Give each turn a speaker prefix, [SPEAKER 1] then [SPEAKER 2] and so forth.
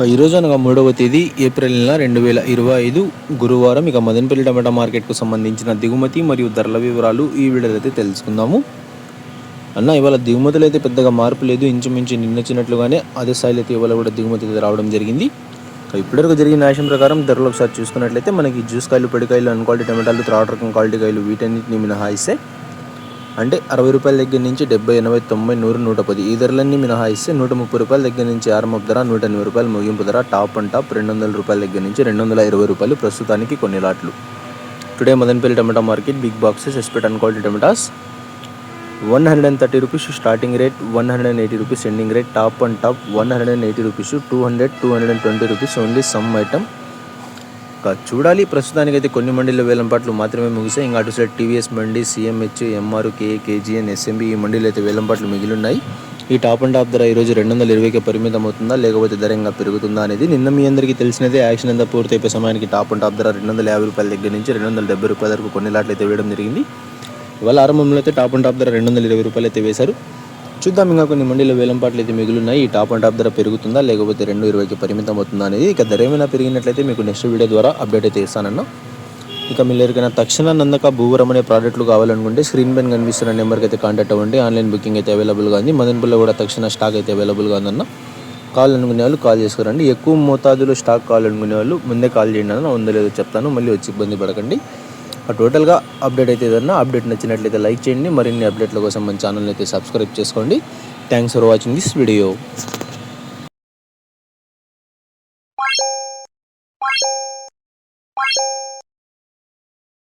[SPEAKER 1] ఈరోజు అనగా 3వ తేదీ ఏప్రిల్ నెల 2025 గురువారం. ఇక మదనపల్లి టమాటా మార్కెట్కు సంబంధించిన దిగుమతి మరియు ధరల వివరాలు ఈ వీడియోలో అయితే తెలుసుకుందాము. అన్న ఇవాళ దిగుమతులు అయితే పెద్దగా మార్పు లేదు, ఇంచుమించు నిన్నొచ్చినట్లుగానే అదే స్థాయిలో అయితే ఇవాళ కూడా దిగుమతి అయితే రావడం జరిగింది. ఇప్పటివరకు జరిగిన న్యాయం ప్రకారం ధరలు ఒకసారి చూసుకున్నట్లయితే మనకి జ్యూస్ కాయలు, పొడికాయలు, అన్క్వాలిటీ టమాటాలు, థర్డ్ రకం క్వాలిటీ కాయలు వీటన్నిటిని మినహాయిస్తే అంటే 60 రూపాయల దగ్గర నుంచి 70, 80, 90, 100, 110 ఈ ధరలన్నీ మినహాయిస్తే 130 రూపాయల దగ్గర నుంచి ఆరంభ ధర, 180 రూపాయలు ముగింపు ధర, టాప్ అండ్ టాప్ 200 రూపాయల దగ్గర నుంచి 220 రూపాయలు ప్రస్తుతానికి కొన్ని లాట్లు. Today Madanapalle tomato market big boxes ఎస్పెట్ అన్క్వాలిటీ tomatoes 130 rupees starting rate, 180 rupees ending rate, top and top 180 rupees, 200, 220 rupees only some item. చూడాలి, ప్రస్తుతానికైతే కొన్ని మండీల వేలంపాట్లు మాత్రమే ముగిసాయి. ఇంకా అటు side TVS mandi, CMH, MR, KGN, SMB ఈ మండీలు అయితే వేలంపాట్లు మిగిలి ఉన్నాయి. ఈ టాప్ అండ్ టాప్ ధర ఈరోజు 220కే పరిమితం అవుతుందా లేకపోతే ధర ఇంకా పెరుగుతుందా అనేది నిన్న మీ అందరికీ తెలిసినదే. యాక్షన్ అంతా పూర్తి అయిపోయే సమయానికి టాప్ అండ్ టాప్ ధర 250 రూపాయల దగ్గర నుంచి 270 రూపాయల వరకు కొన్ని లాట్లు అయితే వేయడం జరిగింది. ఇవాళ ఆరంభంలో అయితే టాప్ అండ్ టాప్ ధర 220 రూపాయలు అయితే వేశారు. చూద్దాం, ఇంకా కొన్ని మండీల వేలంపాట్లు అయితే మిగులున్నాయి. ఈ టాప్ అండ్ టాప్ ధర పెరుగుతుందా లేకపోతే 220కి పరిమితం అవుతుందా అనేది. ఇక ధర ఏమైనా పెరిగినట్లయితే మీకు నెక్స్ట్ వీడియో ద్వారా అప్డేట్ అయితే ఇస్తానన్నా. ఇక మీరు ఎవరికైనా తక్షణ నందక భూవరం అనే ప్రోడక్ట్లు కావాలనుకుంటే స్క్రీన్ పైన కనిపిస్తున్న నెంబర్కి అయితే కాంటాక్ట్ అవ్వండి. ఆన్లైన్ బుకింగ్ అయితే అవైలబుల్గా ఉంది. మదనపల్లిలో కూడా తక్షణ స్టాక్ అయితే అవైలబుల్గా ఉందన్న. కాల్ అనుకునే వాళ్ళు కాల్ చేసుకురండి. ఎక్కువ మోతాదులో స్టాక్ కావాలనుకునే వాళ్ళు ముందే కాల్ చేయండి అన్న. ఉందో లేదో చెప్తాను, మళ్ళీ వచ్చి ఇబ్బంది పడకండి. టోటల్గా అప్డేట్ అయితే ఏదన్నా అప్డేట్ నచ్చినట్లయితే లైక్ చేయండి. మరిన్ని అప్డేట్ల కోసం మన ఛానల్ అయితే సబ్స్క్రైబ్ చేసుకోండి. Thanks for watching this video.